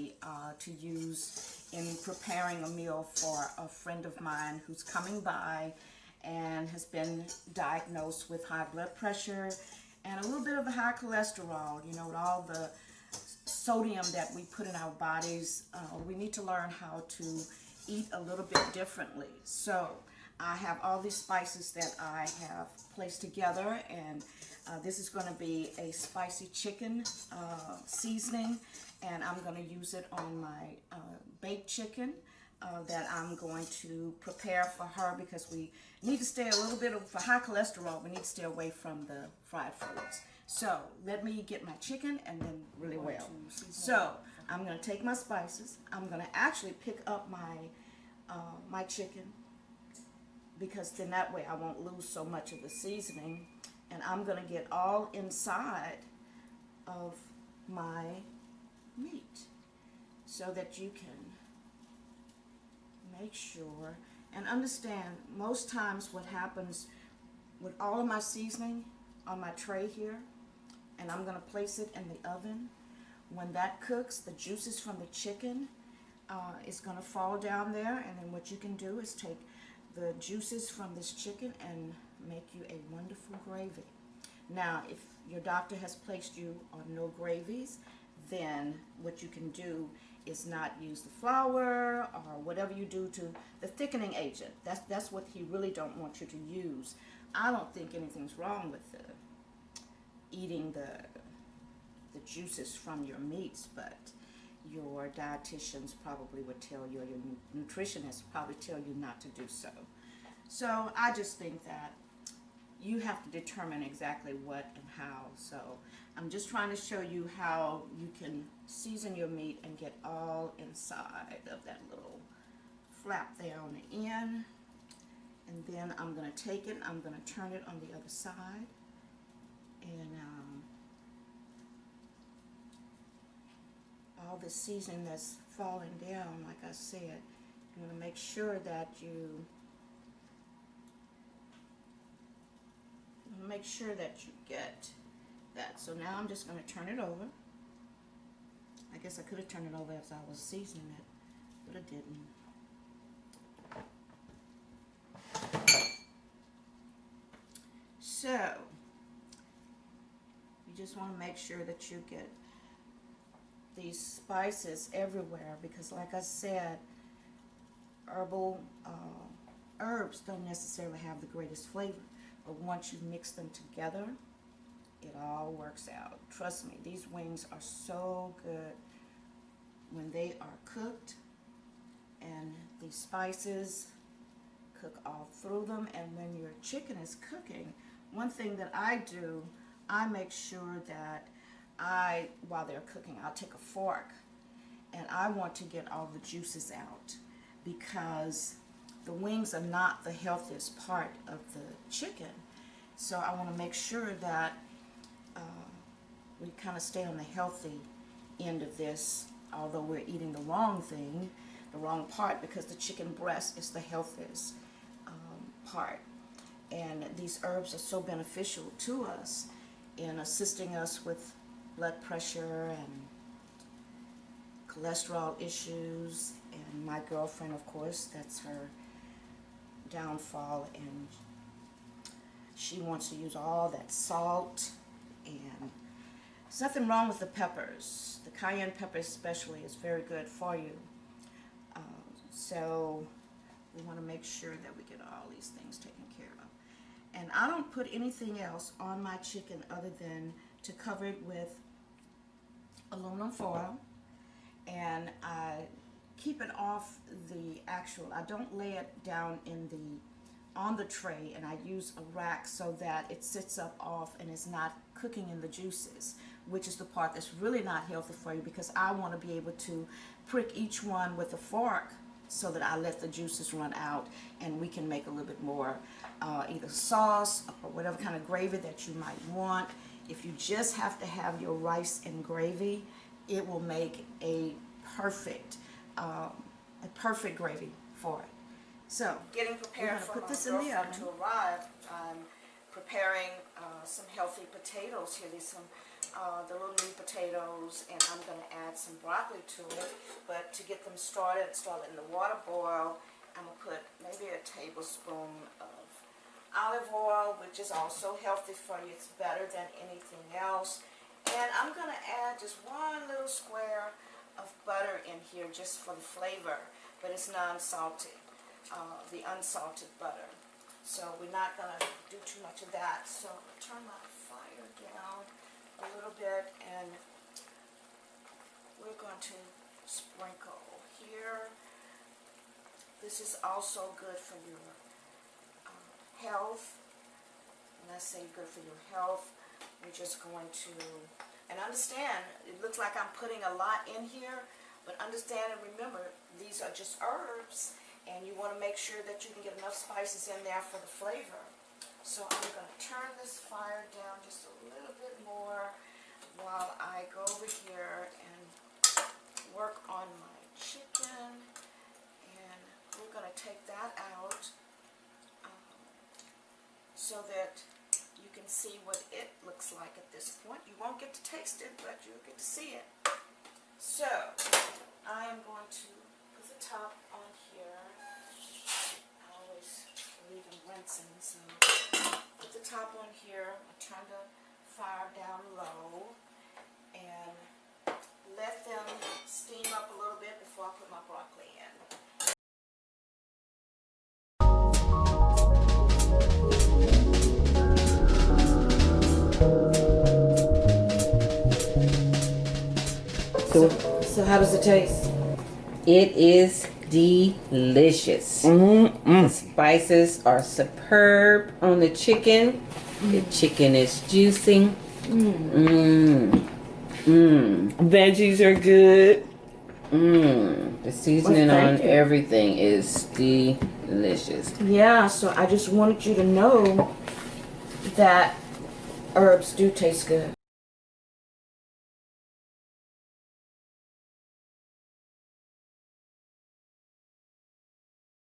recipe to use in preparing a meal for a friend of mine who's coming by and has been diagnosed with high blood pressure and a little bit of high cholesterol. You know, with all the sodium that we put in our bodies, we need to learn how to eat a little bit differently. So I have all these spices that I have placed together, and this is going to be a spicy chicken seasoning, and I'm going to use it on my baked chicken that I'm going to prepare for her, because we need to stay a little bit for high cholesterol. We need to stay away from the fried foods. So let me get my chicken and then really well. So I'm going to take my spices. I'm going to actually pick up my chicken, because then that way I won't lose so much of the seasoning, and I'm going to get all inside of my meat so that you can make sure and understand. Most times what happens with all of my seasoning on my tray here, and I'm going to place it in the oven, when that cooks, the juices from the chicken is going to fall down there, and then what you can do is take the juices from this chicken and make you a wonderful gravy. Now, if your doctor has placed you on no gravies, then what you can do is not use the flour or whatever you do to the thickening agent. That's what he really don't want you to use. I don't think anything's wrong with eating the juices from your meats, but your dietitians probably would tell you, or your nutritionists probably tell you not to do so. So I just think that you have to determine exactly what and how. So I'm just trying to show you how you can season your meat and get all inside of that little flap there on the end. And then I'm going to take it, I'm going to turn it on the other side, and all the seasoning that's falling down, like I said, you want to make sure that you get that. So now I'm just going to turn it over. I guess I could have turned it over as I was seasoning it, but I didn't. So you just want to make sure that you get these spices everywhere, because like I said, herbal herbs don't necessarily have the greatest flavor, but once you mix them together, it all works out. Trust me, these wings are so good when they are cooked, and these spices cook all through them. And when your chicken is cooking, one thing that I do, I make sure that while they're cooking, I'll take a fork and I want to get all the juices out, because the wings are not the healthiest part of the chicken. So I want to make sure that we kind of stay on the healthy end of this, although we're eating the wrong thing, the wrong part, because the chicken breast is the healthiest part. And these herbs are so beneficial to us in assisting us with blood pressure and cholesterol issues. And my girlfriend, of course, that's her downfall, and she wants to use all that salt. And there's nothing wrong with the peppers. The cayenne pepper especially is very good for you. So we want to make sure that we get all these things taken care of. And I don't put anything else on my chicken other than to cover it with aluminum foil, and I keep it off the actual, I don't lay it down on the tray, and I use a rack so that it sits up off and is not cooking in the juices, which is the part that's really not healthy for you, because I want to be able to prick each one with a fork so that I let the juices run out, and we can make a little bit more either sauce or whatever kind of gravy that you might want. If you just have to have your rice and gravy, it will make a perfect gravy for it. So, getting prepared for put this in the oven to arrive. I'm preparing some healthy potatoes here. These some the little new potatoes, and I'm going to add some broccoli to it. But to get them started, in the water boil, I'm going to put maybe a tablespoon of olive oil, which is also healthy for you. It's better than anything else. And I'm going to add just one little square of butter in here just for the flavor, but it's non-salty, the unsalted butter. So we're not going to do too much of that. So turn my fire down a little bit, and we're going to sprinkle here. This is also good for your health. When I say good for your health, we're just going to, and understand, it looks like I'm putting a lot in here, but understand and remember, these are just herbs, and you want to make sure that you can get enough spices in there for the flavor. So I'm going to turn this fire down just a little bit more while I go over here and work on my chicken. And we're going to take that out so that you can see what it looks like at this point. You won't get to taste it, but you'll get to see it. So I am going to put the top on here. I always leave them rinsing, so put the top on here. I turn the fire down low and let them steam up a little bit before I put my broccoli in. So how does it taste? It is delicious. The spices are superb on the chicken. The chicken is juicy. Veggies are good. The seasoning on everything is delicious. Yeah, so I just wanted you to know that herbs do taste good.